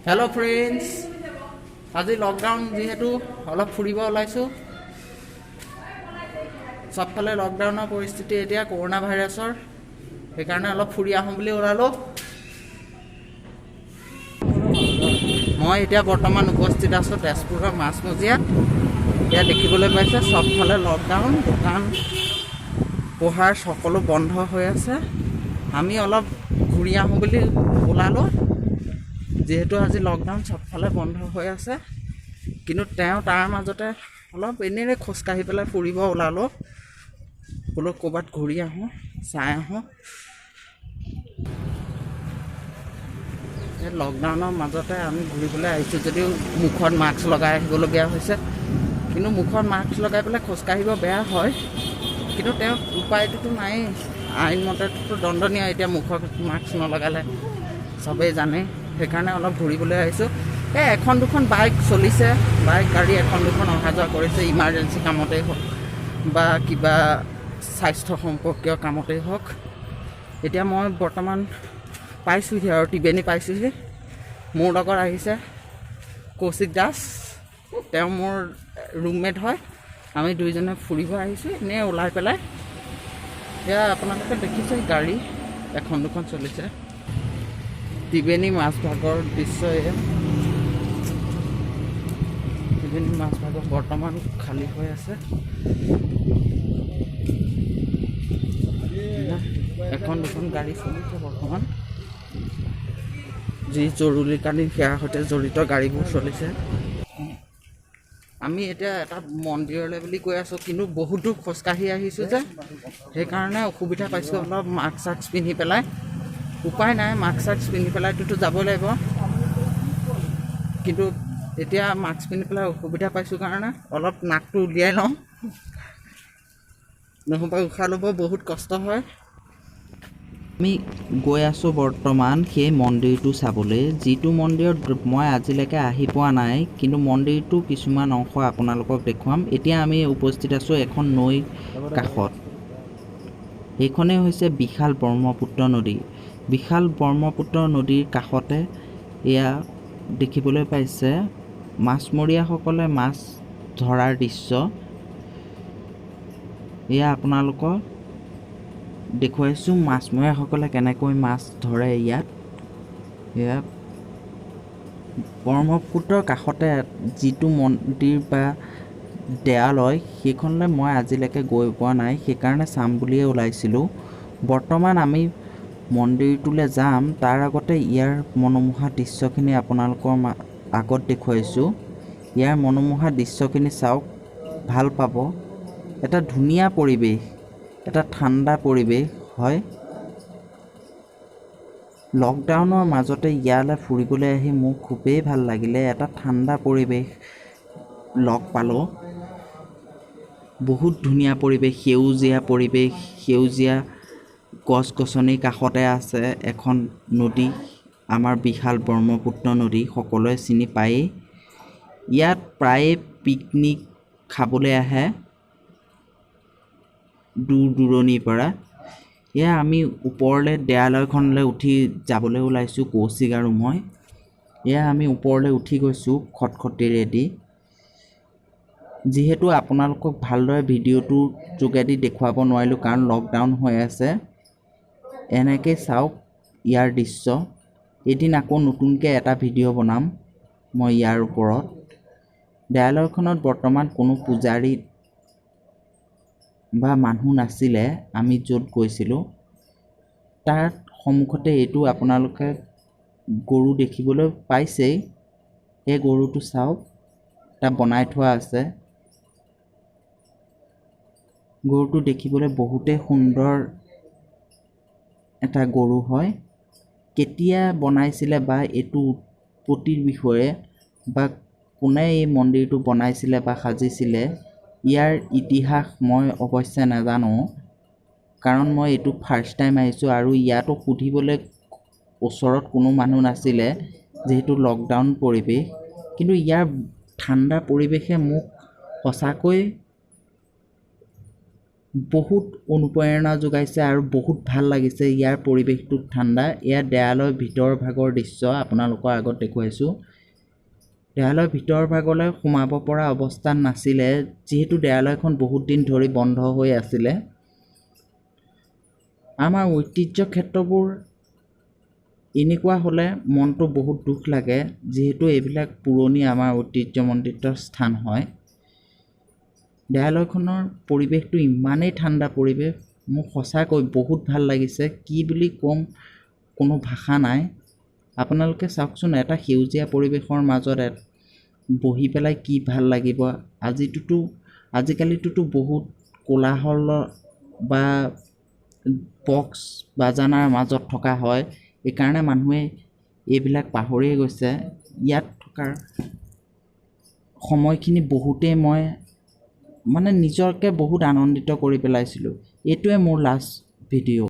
Hello friends आज lockdown जीतु अलग फुरिब ओलाइছো सबफाले lockdown परिस्थिति एतिया कोरोना भाइरासर সেইকাৰণে अलग फुरि आहों বুলি ওলালো মই এতিয়া বৰ্তমান উপস্থিত আছো তেজপুৰৰ মাছমজিয়াত এতিয়া দেখিবলৈ পাইছে सबफाले लकडाउन দোকান পোহাৰ সকলো বন্ধ হৈ আছে আমি অলপ ঘূৰি আহোঁ বুলি ওলালো যেহেতু আজি লকডাউন सबफाले বন্ধ হৈ আছে কিন্তু তাৰ মাজতে অলপ এনেৰে খোজ কাঢ়ি পেলাই ফুৰিব ওলালো বোলো ক'বাত ঘূৰি আহোঁ চাই আহোঁ এই লকডাউনৰ মাজতে আমি ঘূৰিবলৈ আহিছোঁ যদিও মুখত মাস্ক লগাই আহিবলগীয়া হৈছে কিন্তু মুখত মাস্ক লগাই পেলাই খোজ কাঢ়িব বেয়া হয় কিন্তু উপায়টোতো নাই আইনমতেতো দণ্ডনীয় এতিয়া মুখত মাস্ক নলগালে সবেই জানে সেইকাৰণে অলপ ঘূৰিবলৈ আহিছোঁ এখন দুখন বাইক চলিছে বাইক গাড়ী এখন দুখন অহা যোৱা কৰিছে ইমাৰ্জেঞ্চি কামতেই হওক বা কিবা স্বাস্থ্য সম্পৰ্কীয় কামতেই হওক এতিয়া মই বৰ্তমান পাইছোঁহি আৰু টিবেনী পাইছোঁহি মোৰ লগত আহিছে কৌশিক দাস তেওঁ মোৰ ৰুমমেট হয় আমি দুইজনে ফুৰিব আহিছোঁ এনেই ওলাই পেলাই এয়া আপোনালোকে দেখিছে গাড়ী এখন দুখন চলিছে টিবেনী মাছভাগৰ দৃশ্য এয়া টিবেনী মাছভাগৰ বৰ্তমান খালী হৈ আছে এখন দুখন গাড়ী চলিছে বৰ্তমান যি জৰুৰীকালীন সেৱাৰ সৈতে জড়িত গাড়ীবোৰ চলিছে আমি এতিয়া এটা মন্দিৰলৈ বুলি কৈ আছোঁ কিন্তু বহুত দূৰ খোজকাঢ়ি আহিছোঁ যে সেইকাৰণে অসুবিধা পাইছোঁ অলপ মাস্ক চাস্ক পিন্ধি পেলাই উপায় নাই মাস্ক চাস্ক পিন্ধি পেলাইতো যাবই লাগিব কিন্তু এতিয়া মাস্ক পিন্ধি পেলাই অসুবিধা পাইছোঁ কাৰণে অলপ নাকটো উলিয়াই লওঁ নহ'বা উশাহ ল'ব বহুত কষ্ট হয় আমি গৈ আছোঁ বৰ্তমান সেই মন্দিৰটো চাবলৈ যিটো মন্দিৰত মই আজিলৈকে আহি পোৱা নাই কিন্তু মন্দিৰটো কিছুমান অংশ আপোনালোকক দেখুৱাম এতিয়া আমি উপস্থিত আছোঁ এখন নৈ কাষত এইখনেই হৈছে বিশাল ব্ৰহ্মপুত্ৰ নদী বিশাল ব্ৰহ্মপুত্ৰ নদীৰ কাষতে এয়া দেখিবলৈ পাইছে মাছমৰীয়াসকলে মাছ ধৰাৰ দৃশ্য এয়া আপোনালোকৰ দেখুৱাইছোঁ মাছমৰীয়াসকলে কেনেকৈ মাছ ধৰে ইয়াত এয়া ব্ৰহ্মপুত্ৰৰ কাষতে যিটো মন্দিৰ বা দেৱালয় সেইখনলৈ মই আজিলৈকে গৈ পোৱা নাই সেইকাৰণে চাম বুলিয়ে ওলাইছিলোঁ বৰ্তমান আমি মন্দিৰটোলৈ যাম তাৰ আগতে ইয়াৰ মনোমোহা দৃশ্যখিনি আপোনালোকৰ আগত দেখুৱাইছোঁ ইয়াৰ মনোমোহা দৃশ্যখিনি চাওক ভাল পাব এটা ধুনীয়া পৰিৱেশ এটা ঠাণ্ডা পৰিৱেশ হয় লকডাউনৰ মাজতে ইয়ালৈ ফুৰিবলৈ আহি মোৰ খুবেই ভাল লাগিলে এটা ঠাণ্ডা পৰিৱেশ লগ পালোঁ বহুত ধুনীয়া পৰিৱেশ সেউজীয়া গছ গছনিৰ কাষতে আছে এখন নদী আমাৰ বিশাল ব্ৰহ্মপুত্ৰ নদী সকলোৱে চিনি পায়েই ইয়াত প্ৰায়ে পিকনিক খাবলৈ আহে দূৰ দূৰণিৰ পৰা এয়া আমি ওপৰলৈ দেৱালয়খনলৈ উঠি যাবলৈ ওলাইছোঁ কৌশিক আৰু মই এয়া আমি ওপৰলৈ উঠি গৈছোঁ খটখটিৰেদি যিহেতু আপোনালোকক ভালদৰে ভিডিঅ'টোৰ যোগেদি দেখুৱাব নোৱাৰিলোঁ কাৰণ লকডাউন হৈ আছে এনেকৈ চাওক ইয়াৰ দৃশ্য এদিন আকৌ নতুনকৈ এটা ভিডিঅ' বনাম মই ইয়াৰ ওপৰত দেৱালয়খনত বৰ্তমান কোনো পূজাৰী বা মানুহ নাছিলে আমি য'ত গৈছিলোঁ তাৰ সন্মুখতে এইটো আপোনালোকে গৰু দেখিবলৈ পাইছেই সেই গৰুটো চাওক এটা বনাই থোৱা আছে গৰুটো দেখিবলৈ বহুতেই সুন্দৰ এটা গৰু হয় কেতিয়া বনাইছিলে বা এইটো উৎপত্তিৰ বিষয়ে বা কোনে এই মন্দিৰটো বনাইছিলে বা সাজিছিলে ইয়াৰ ইতিহাস মই অৱশ্যে নাজানো কাৰণ মই এইটো ফাৰ্ষ্ট টাইম আহিছোঁ আৰু ইয়াতো সুধিবলৈ ওচৰত কোনো মানুহ নাছিলে যিহেতু লকডাউন পৰিৱেশ কিন্তু ইয়াৰ ঠাণ্ডা পৰিৱেশে মোক সঁচাকৈ বহুত অনুপ্ৰেৰণা যোগাইছে আৰু বহুত ভাল লাগিছে ইয়াৰ পৰিৱেশটো ঠাণ্ডা। এয়া দেৱালয়ৰ ভিতৰ ভাগৰ দৃশ্য আপোনালোকৰ আগত দেখুৱাইছোঁ। দেৱালয়ৰ ভিতৰ ভাগলৈ সোমাব পৰা অৱস্থাত নাছিলে, যিহেতু দেৱালয়খন বহুত দিন ধৰি বন্ধ হৈ আছিলে। আমাৰ ঐতিহ্য ক্ষেত্ৰবোৰ এনেকুৱা হ'লে মনটো বহুত দুখ লাগে, যিহেতু এইবিলাক পুৰণি আমাৰ ঐতিহ্যমণ্ডিত স্থান হয়। দেৱালয়খনৰ পৰিৱেশটো ইমানেই ঠাণ্ডা পৰিৱেশ, মোক সঁচাকৈ বহুত ভাল লাগিছে। কি বুলি ক'ম, কোনো ভাষা নাই। আপোনালোকে চাওকচোন, এটা সেউজীয়া পৰিৱেশৰ মাজত বহি পেলাই কি ভাল লাগিব। আজিকালিতোতো বহুত কোলাহল বা বক্স বাজানাৰ মাজত থকা হয়, সেইকাৰণে মানুহে এইবিলাক পাহৰিয়ে গৈছে। ইয়াত থকাৰ সময়খিনি বহুতেই মই নিজকে বহুত আনন্দিত কৰি পেলাইছিলোঁ। এইটোৱে মোৰ লাষ্ট ভিডিঅ'।